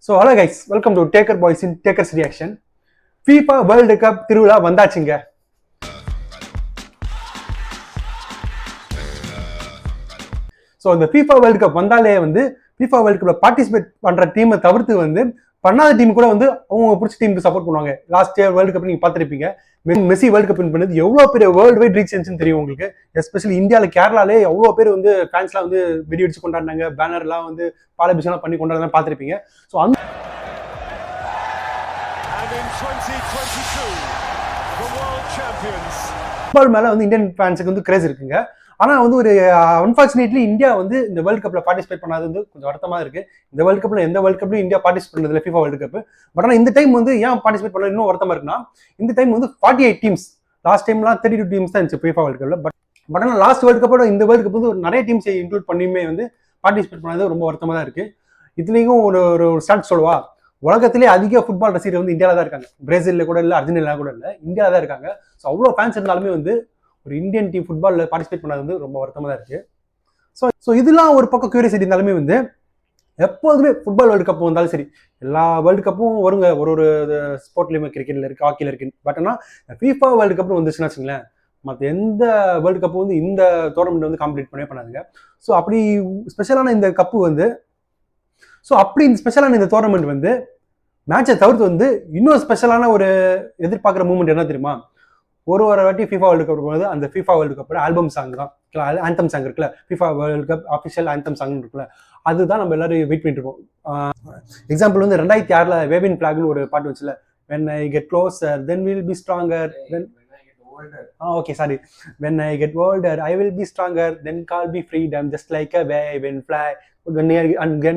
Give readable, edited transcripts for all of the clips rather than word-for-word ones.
So hello guys, welcome to tekker boys in tekkers reaction. FIFA world cup திருவிழா வந்தாச்சுங்க. So இந்த FIFA world cup வந்தாலே FIFA world கப்ல participate பண்ற டீமை தவிர்த்து பண்ணாத டீம் கூட அவங்க பிடிச்ச டீமுக்கு சப்போர்ட் பண்ணுவாங்க. லாஸ்ட் இயர் வேர்ல்டு கப் நீங்க பார்த்துருப்பீங்க. மெஸ்ஸி வேர்ல்டு கப் பண்ணது எவ்வளவு பெரிய வேர்ல்டு வைட் ரீச் இருந்துச்சுன்னு தெரியும் உங்களுக்கு. எஸ்பெஷலி இந்தியாவில் கேரளாலே எவ்வளோ பேர் ஃபேன்ஸ்லாம் வெடி அடிச்சு கொண்டாடினாங்க, பேனர்லாம் பாலபிஷன்லாம் பண்ணி கொண்டாடுறதா பார்த்துருப்பீங்க. ஸோ அந்த ஃபுட்பால் மேல இந்தியன் ஃபேன்ஸுக்கு கிரேஸ் இருக்குங்க. ஆனா ஒரு அன்பார்ச்சுனேட்லி இந்தியா இந்த வேர்ல்டு கப்ல பார்ட்டிசிபேட் பண்ணாது கொஞ்சம் வருத்தமா இருக்கு. இந்த வேர்ல்டு கப்ல எந்த வேர்ல்டு கப்லயும் இந்தியா பார்ட்டிசிபேட் பண்ணதில்லை FIFA வேர்ல்டு கப். பட் ஆனா இந்த டைம் ஏன் பார்ட்டிசிபேட் பண்ண இன்னும் வருத்தமா இருக்குன்னா, இந்த டைம் 48 டீம்ஸ், லாஸ்ட் டைம்லாம் 32 டீம்ஸ் தான் இருந்துச்சு FIFA வேர்ல்டு கப்ல. பட் ஆனால் லாஸ்ட் வேர்ல்டு கப்போட இந்த வேர்ல்டு கப் நிறைய டீம்ஸ் இன்க்ளூட் பண்ணியுமே பார்ட்டிசிபேட் பண்ணது ரொம்ப வருத்தமா தான் இருக்கு. இதுலயும் ஒரு ஸ்டார்ட் சொல்லுவா, உலகத்திலே அதிக ஃபுட்பால் ரசிகர் இந்தியாவில தான் இருக்காங்க. பிரேசில்ல கூட இல்லை, அர்ஜென்டினா கூட இல்லை, இந்தியாவில தான் இருக்காங்க. ஸோ அவ்வளோ ஃபேன்ஸ் இருந்தாலுமே ஒரு இந்தியன் டீம் ஃபுட்பாலில் பார்ட்டிசிபேட் பண்ணது ரொம்ப வருத்தமாக தான் இருக்கு. ஸோ இதெல்லாம் ஒரு பக்கம் கியூரியாசிட்டி இருந்தாலுமே எப்போதுமே ஃபுட்பால் வேர்ல்டு கப் வந்தாலும் சரி, எல்லா வேர்ல்டு கப்பும் வருங்க, ஒரு ஸ்போர்ட்லையுமே கிரிக்கெட்ல இருக்கு, ஹாக்கியில் இருக்கு. பட் ஆனால் FIFA வேர்ல்டு கப்னு வந்துச்சுன்னா வச்சுங்களேன், மற்ற எந்த வேர்ல்டு கப்பு இந்த டோர்னமெண்ட் காம்பீட் பண்ணாதுங்க. ஸோ அப்படி ஸ்பெஷலான இந்த கப்பு இந்த ஸ்பெஷலான இந்த டோர்னமெண்ட் மேட்சை தவிர்த்து இன்னொரு ஸ்பெஷலான ஒரு எதிர்பார்க்குற மூமெண்ட் என்ன தெரியுமா? ஒரு வாட்டி FIFA வேர்ல்டு கப் போது அந்த FIFA வேர்ல்டு கப்போட ஆல்பம் சாங் தான், ஆந்தம் சாங் இருக்குல்ல, FIFA world cup official anthem song இருக்குல்ல, அதுதான் நம்ம எல்லாரும் வெயிட் பண்ணிட்டு இருக்கோம். எக்ஸாம்பிள் 2006 வேவின் ஃபிளாக்னு ஒரு பாட்டு வச்சுல, when I get closer then we'll be stronger, then okay sorry, when I get older I will be stronger, then call me freedom just like a wave and fly and then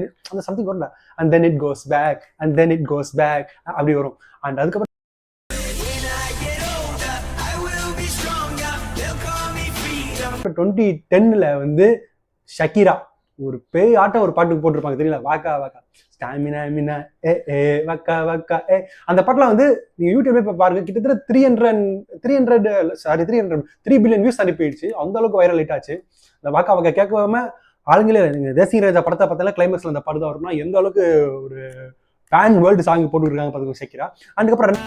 something வரல, and then it goes back and then it goes back அப்படி வரும். And அதுக்கப்புறம் 2010 Shakira ஒரு பேய் ஆட்டம் ஒரு பாட்டுக்கு போட்டிருப்பாங்க தெரியல, வாக்கா வாக்கா ஸ்டாமினா மினா ஏ ஏ வக்கா வக்கா ஏ. அந்த பாட்டுலாம் நீங்க யூடியூப்ல போய் பாருங்க, கிட்டத்தட்ட 3 பில்லியன் வியூஸ் தாண்டி போயிடுச்சு. அந்த அளவுக்கு வைரல் ஹிட் ஆச்சு. இந்த வாக்கா வாக்கா கேட்காம ஆளுங்களே நீங்க தேசிய ராஜா படத்தை பார்த்தாலும் கிளைமேக்ஸ்ல அந்த பாட்டு தான் வரும்னா எந்த அளவுக்கு ஒரு பேன் வேர்ல்டு சாங் போட்டு இருக்காங்க பாத்துக்கோ ஷக்கீரா. அதுக்கப்புறம்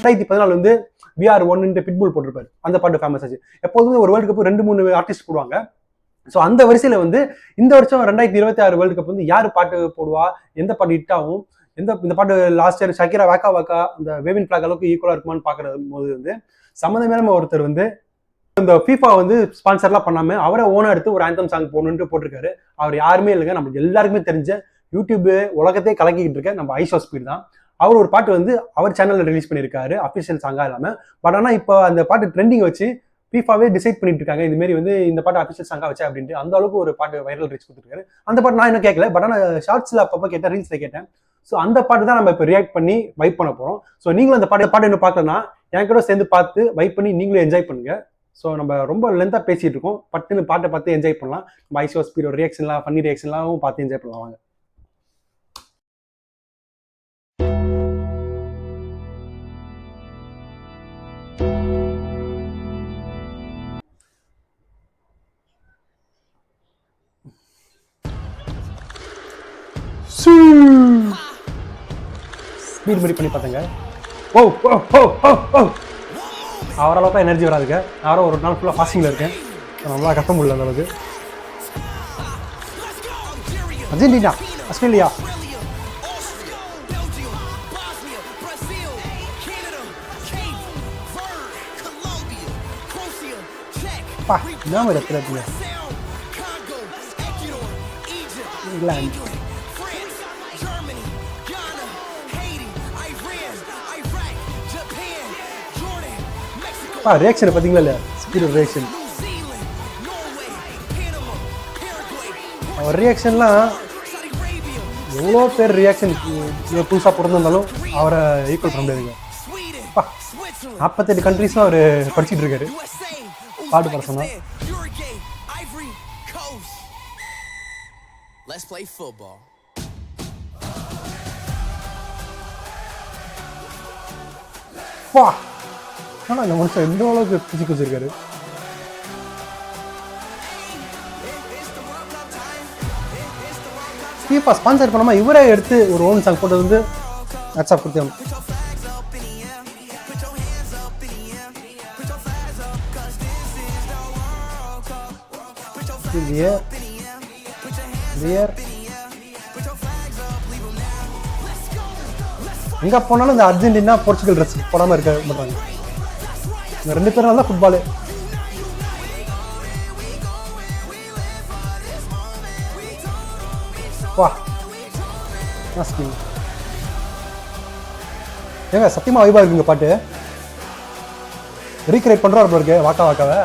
2014 VR1 பிட்புல் போட்டிருப்பாரு, அந்த பாட்டு ஃபேமஸ் ஆச்சு. எப்போதுமே ஒரு வேர்ல்டு கப் 2-3 ஆர்டிஸ்ட் போடுவாங்க. ஸோ அந்த வரிசையில இந்த வருஷம் 2026 வேர்ல்டு கப் யாரு பாட்டு போடுவா, எந்த பாட்டு ஹிட் ஆகும், இந்த பாட்டு லாஸ்ட் இயர் ஷக்கீரா வாக்கா வாக்கா அந்த வேவின் ஃபிளாக் அளவுக்கு ஈக்குவலா இருக்குமான்னு பாக்குறது போது சம்மந்தமே ஒருத்தர் இந்த FIFA ஸ்பான்சர்லாம் பண்ணாம அவரை ஓனா எடுத்து ஒரு ஆந்தம் சாங் போடணும்னு போட்டிருக்காரு. அவர் யாருமே இல்லைங்க, நமக்கு எல்லாருக்குமே தெரிஞ்ச யூடியூப் உலகத்தையே கலக்கிட்டு இருக்க நம்ம ஐஷோ ஸ்பீட் தான். அவர் ஒரு பாட்டு அவர் சேனல்ல ரிலீஸ் பண்ணியிருக்காரு, அஃபிஷியல் சாங்கா இல்லாம. பட் ஆனால் இப்போ அந்த பாட்டு ட்ரெண்டிங் வச்சு FIFAவே டிசைட் பண்ணிட்டு இருக்காங்க, இந்த மாதிரி இந்த பாட்டு அஃபிஷியல் சாங்கா வச்சா அப்படின்ட்டு. அந்த அளவுக்கு ஒரு பாட்டு வைரல் ரீச் கொடுத்துருக்காரு. அந்த பாட்டு நான் இன்னும் கேட்கல, பட் ஆனால் ஷார்ட்ஸ்ல அப்பப்போ கேட்டேன், ரீல்ஸ்ல கேட்டேன். ஸோ அந்த பாட்டு தான் நம்ம இப்போ ரியாக்ட் பண்ணி வைப் பண்ண போறோம். ஸோ நீங்களும் அந்த பாட்டு இன்னும் பார்க்கலன்னா என் கூட சேர்ந்து பார்த்து வைப் பண்ணி நீங்களும் என்ஜாய் பண்ணுங்க. ஸோ நம்ம ரொம்ப லென்த்தா பேசிட்டு இருக்கோம், பட்டுன்னு பாட்டை பார்த்து என்ஜாய் பண்ணலாம். நம்ம ஐஷோ ஸ்பீடோட ரியாக்ஷன்லாம் ஃபன்னி ரியாக்ஷன்லாம் பார்த்து என்ஜாய் பண்ணலாம் வாங்க. ஸ்பீட் மாதிரி பண்ணி பார்த்தங்க. ஓ ஓ ஓ ஓ ஓ அவரளவுக்கு எனர்ஜி வராதுங்க. யாரோ ஒரு நாள் ஃபுல்லாக ஃபாஸ்டிங்கில் இருக்கேன், நம்மளால கஷ்டம் முடியல அந்த அளவுக்கு. அர்ஜென்டினா, ஆஸ்திரேலியா, என்ன மாதிரி இடத்துல இருக்குங்க, இங்கிலாந்து. ரியாக்ஷன் பார்த்தீங்களா இல்லையா, ஸ்பீட் ரியாக்ஷன். அவர் ரியாக்ஷன்லாம் எவ்வளோ பேர் ரியாக்ஷன் புதுசாக பிறந்திருந்தாலும் அவரை ஈக்குவல் பண்ண முடியாதுங்க. 48 கண்ட்ரீஸும் அவர் படிச்சுட்டு இருக்காரு பாட்டு பாட சொன்னா. ஆனால் இந்த மனுஷன் எந்த அளவுக்கு பிடிச்சி வச்சிருக்காரு. FIFA ஸ்பான்சர் பண்ணாமல் இவரே எடுத்து ஒரு ஓன் சாங் போட்டது வந்து ஹேட்ஸ் ஆஃப் கொடுத்தேன். எங்க போனாலும் இந்த அர்ஜென்டினா போர்ச்சுகல் ட்ரெஸ் போடாம இருக்க மாட்டாங்க. இந்த 2 பேரும் தான் ஃபுட்பாலு. வா ஏங்க சத்தியமா வைபா இருக்குங்க பாட்டு. ரீக்ரியேட் பண்றாரு இருக்கு வாக்கா வாக்காவை.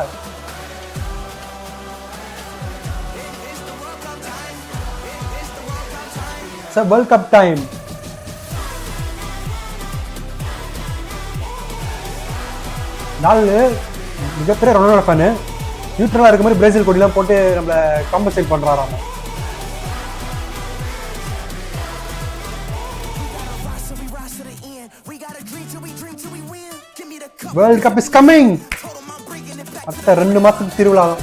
World cup time. நாலு மிகப்பெரிய ரொனால்டோ ஃபேனு. நியூட்ரலா இருக்க மாதிரி பிரேசில் கொடிலாம் போட்டு நம்மள காம்பன்சேட் பண்றாராமா. World cup is coming. அடுத்த 2 மாசத்துக்கு திருவிழா தான்.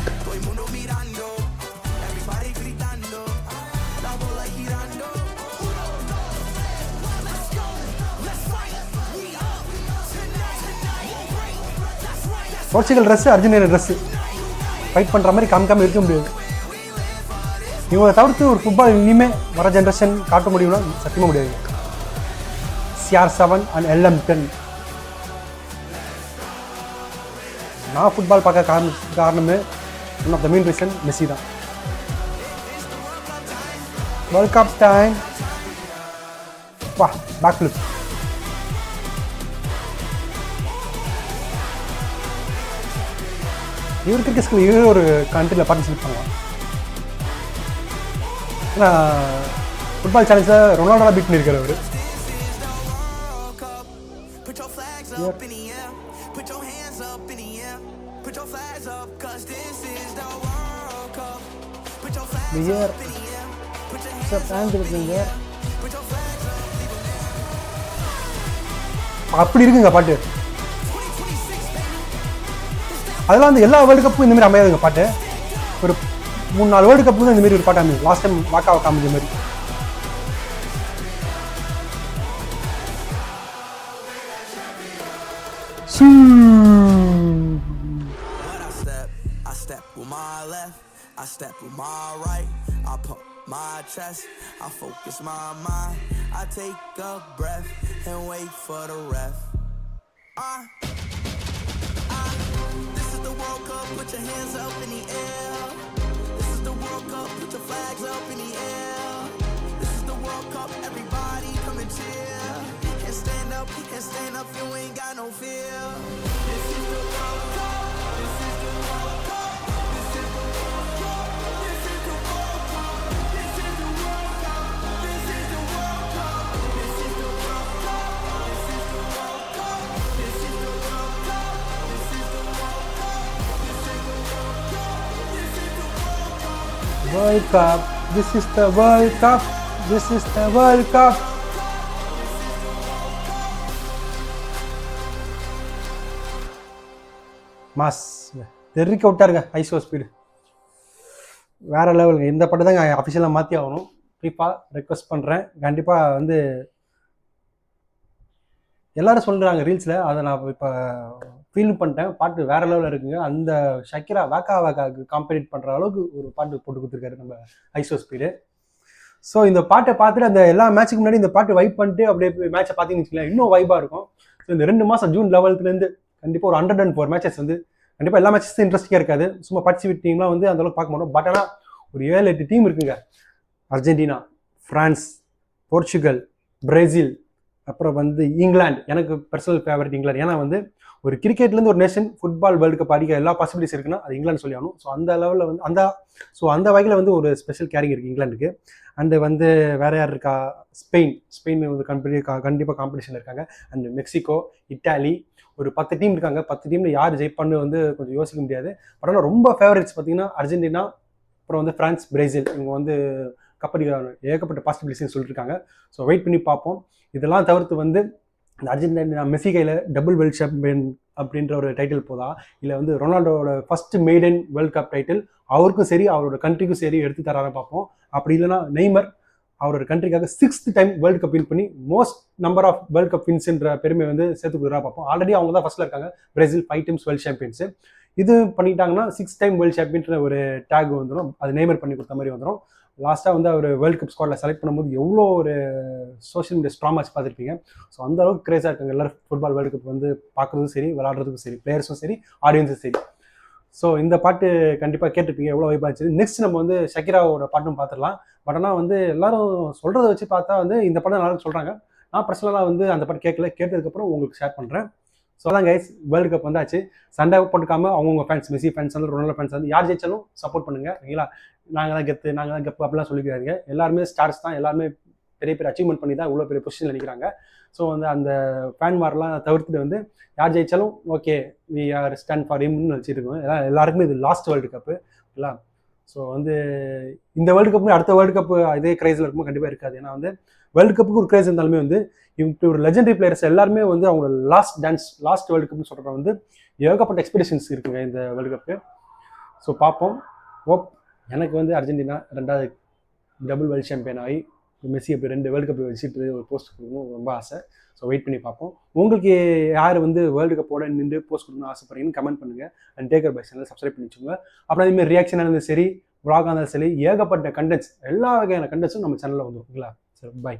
Portugal dress Argentina dress fight பண்ற மாதிரி காமிக்காம இருக்க முடியாது. இவங்களை தவிர்த்து ஒரு ஃபுட்பால் இனிமே வர ஜென்ரேஷன் காட்ட முடியும்னா சத்தியமா முடியாது. CR7 and LM10. நான் ஃபுட்பால் பார்க்க காரணமே one of the main reason Messi தான். World cup time. வா பேக் ஃபிளிப். இவருக்கு இருக்க ஸ்கில் இவரு ஒரு கண்ட்ரியில் பார்ட்டிசிபேட் பண்ணலாம். ஏன்னா ஃபுட்பால் சேலஞ்சில் ரொனால்டோ பீட் பண்ணியிருக்காரு அவர். அப்படி இருக்குங்க பாட்டு. அதெல்லாம் வந்து எல்லா வேர்ல்டு கப்பும் இந்த மாதிரி அமையாதுங்க பாட்டு. ஒரு 3-4 வேர்ல்டு கப்பு தான் இந்த மாதிரி ஒரு பாட்டு அமையும். லாஸ்ட் டைம் வாக்கா காமிச்ச மாதிரி. My chest, I focus my mind. I take a breath and wait for the ref. This is the World Cup, put your hands up in the air. This is the World Cup, put your flags up in the air. This is the World Cup, everybody come and cheer. And stand up, you ain't got no fear. This is the World Cup, this is the World Cup, this is the World Cup, this is the World Cup, this is the World Cup, this is the World Cup, this is the World Cup, this is the World Cup, this is the World Cup, this is the World Cup, this is the World Cup, this is the World Cup. World Cup, this is the World Cup, this is the World Cup. Mass தெரிவிக்க விட்டாருங்க. Iso speed வேற லெவலுங்க. இந்த படம் தாங்க அஃபிஷியலாக மாற்றி ஆகணும். FIFA request பண்ணுறேன். கண்டிப்பாக வந்து எல்லாரும் சொல்கிறாங்க ரீல்ஸில், அதை நான் இப்போ ஃபீல் பண்ணிட்டேன். பாட்டு வேற லெவலில் இருக்குங்க. அந்த ஷக்கிரா வாக்காவுக்கு காம்படிட் பண்ணுற அளவுக்கு ஒரு பாட்டு போட்டு கொடுத்துருக்காரு நம்ம ஐசோ ஸ்பீடு. ஸோ இந்த பாட்டை பார்த்துட்டு அந்த எல்லா மேட்சுக்கு முன்னாடி இந்த பாட்டு வைப் பண்ணிட்டு அப்படியே மேட்சை பார்த்தீங்கன்னு வச்சுக்கலாம், இன்னும் வைப்பாக இருக்கும். ஸோ இந்த 2 மாதம் ஜூன் 11லேருந்து கண்டிப்பாக ஒரு 104 மேட்சஸ் வந்து கண்டிப்பாக எல்லா மேட்சஸும் இன்ட்ரெஸ்டிங்காக இருக்காது. சும்மா பார்ட்டிசிபேட் டீம்லாம் வந்து அந்தளவுக்கு பார்க்க மாட்டோம். பட் ஆனால் ஒரு 7-8 டீம் இருக்குங்க. அர்ஜென்டினா, ஃப்ரான்ஸ், போர்ச்சுகல், பிரேசில், அப்புறம் வந்து இங்கிலாந்து. எனக்கு பர்சனல் ஃபேவரட் இங்கிலாந்து. ஏன்னா வந்து ஒரு கிரிக்கெட்லேருந்து ஒரு நேஷன் ஃபுட்பால் வேர்ல்டு கப் அடிக்க எல்லா பாசிபிலிட்டிஸ் இருக்குன்னா அது இங்கிலாந்து சொல்லி ஆகணும். ஸோ அந்த லெவலில் வந்து அந்த வகையில் வந்து ஒரு ஸ்பெஷல் கேரிங் இருக்குது இங்கிலாந்துக்கு. அண்டு வந்து வேறு யார் இருக்கா, ஸ்பெயின் வந்து கண்டிப்பாக காம்படிஷனில் இருக்காங்க. அண்டு மெக்சிகோ, இட்டாலி, ஒரு 10 டீம் இருக்காங்க. 10 டீமில் யார் ஜெயிப்பான்னு வந்து கொஞ்சம் யோசிக்க முடியாது. பட் ஆனால் ரொம்ப ஃபேவரட்ஸ் பார்த்தீங்கன்னா அர்ஜென்டினா, அப்புறம் வந்து ஃப்ரான்ஸ், பிரேசில். இவங்க வந்து கப்படிக்கிறாங்க. ஏகப்பட்ட பாசிபிலிட்டிஸ்ன்னு சொல்லியிருக்காங்க. ஸோ வெயிட் பண்ணி பார்ப்போம். இதெல்லாம் தவிர்த்து வந்து இந்த அர்ஜென்டினா மெஸ்ஸி கையில் டபுள் வேர்ல்ட் சாம்பியன் அப்படின்ற ஒரு டைட்டில் போதா, இல்லை வந்து ரொனால்டோவோட first maiden world cup title அவருக்கும் சரி அவரோட கண்ட்ரிக்கும் சரி எடுத்து தரான்னு பார்ப்போம். அப்படி இல்லைன்னா நெய்மர் அவரோட கண்ட்ரிக்காக 6th time world cup win பண்ணி most number of world cup வின்ஸ்ன்ற பெருமை வந்து சேர்த்து கொடுக்குறா பார்ப்போம். ஆல்ரெடி அவங்க தான் ஃபர்ஸ்ட்ல இருக்காங்க, பிரேசில் 5 டைம்ஸ் வேர்ல்டு சாம்பியன்ஸ். இது பண்ணிட்டாங்கன்னா 6 டைம் வேர்ல்டு சாம்பியன்ற ஒரு டேக் வந்துடும், அது நேமர் பண்ணி கொடுத்த மாதிரி வந்துடும். லாஸ்ட்டாக வந்து அவர் வேர்ல்டு கப் ஸ்குவாடில் செலக்ட் பண்ணும்போது எவ்வளோ ஒரு சோஷியல் மீடியா ஸ்ட்ராமாச்சு பார்த்துருப்பீங்க. ஸோ அந்த அளவுக்கு கிரேஸாக இருக்காங்க எல்லாரும் ஃபுட்பால் வேர்ல்டு கப் வந்து பார்க்குறதும் சரி, விளாடுறதுக்கும் சரி, பிளேயர்ஸும் சரி, ஆடியன்ஸும் சரி. ஸோ இந்த பாட்டு கண்டிப்பாக கேட்டிருப்பீங்க, எவ்வளோ வைப்பாச்சு. நெக்ஸ்ட் நம்ம வந்து ஷக்கிராவோட பாட்டும் பார்த்துடலாம். பட் ஆனால் வந்து எல்லாரும் சொல்கிறத வச்சு பார்த்தா வந்து இந்த படம் நல்லா சொல்கிறாங்க. நான் பர்சனலாக வந்து அந்த பாட்டு கேட்கல, கேட்டதுக்கப்புறம் உங்களுக்கு ஷேர் பண்ணுறேன். ஸோ அதான் கைஸ், வேர்ல்டு கப் வந்தாச்சு. சண்டை போட்டுக்காம அவங்கவுங்க ஃபேன்ஸ், மெஸ்ஸி ஃபேன்ஸ் வந்து ரொனால்டோ ஃபேன்ஸ் வந்து யார் ஜெயிச்சாலும் சப்போர்ட் பண்ணுங்க, ஓகேங்களா? நாங்கள் தான் கெத்து, நாங்கள் தான் கெப்பு அப்படிலாம் சொல்லிக்கிறாங்க. எல்லாருமே ஸ்டார்ஸ் தான், எல்லாருமே பெரிய பெரிய அச்சீவ்மெண்ட் பண்ணி தான் இவ்வளோ பெரிய பொசிஷனில் நிற்கிறாங்க. ஸோ வந்து அந்த ஃபேன் வாரெலாம் தவிர்த்துட்டு வந்து யார் ஜெயிச்சாலும் okay, we are stand for ஹிம்னு நினச்சிட்டு இருக்கோம். எல்லாருக்குமே இது லாஸ்ட் வேர்ல்டு கப்பு, ஓகேங்களா? ஸோ வந்து இந்த வேர்ல்டு கப்பு அடுத்த வேர்ல்டு கப்பு இதே கிரேஸில் இருக்கும்போது கண்டிப்பாக இருக்காது. ஏன்னா வந்து வேர்ல்டு கப்புக்கு ஒரு கிரேஸ் இருந்தாலுமே வந்து இப்படி ஒரு லெஜெண்டரி பிளேயர்ஸ் எல்லாருமே வந்து அவங்களோட லாஸ்ட் வேர்ல்டு கப்னு சொல்கிற வந்து ஏகப்பட்ட எக்ஸ்பெக்டேஷன்ஸ் இருக்குங்க இந்த வேர்ல்டு கப்பு. ஸோ பார்ப்போம். ஹோப் எனக்கு வந்து அர்ஜென்டினா 2வது டபுள் வேர்ல்டு சாம்பியன் ஆகி மெஸ்ஸி அப்படி 2 வேர்ல்டு கப் வச்சுட்டு ஒரு போஸ்ட் கொடுக்கணும் ரொம்ப ஆசை. ஸோ வெயிட் பண்ணி பார்ப்போம். உங்களுக்கு யார் வந்து வேர்ல்டு கப்போட நின்று போஸ்ட் கொடுக்கணும்னு ஆசைப்படுறீங்கன்னு கமெண்ட் பண்ணுங்கள். And taker by channel subscribe பண்ணி வச்சுக்கோங்க. அப்புறம் அதேமாதிரி ரியாக்ஷனாக இருந்தாலும் சரி, வ்ளாகாக இருந்தாலும் சரி, ஏகப்பட்ட கண்டென்ட்ஸ், எல்லா வகையான கண்டென்ட்ஸும் நம்ம சேனலில் வந்துடும், ஓகேங்களா? சரி, பை.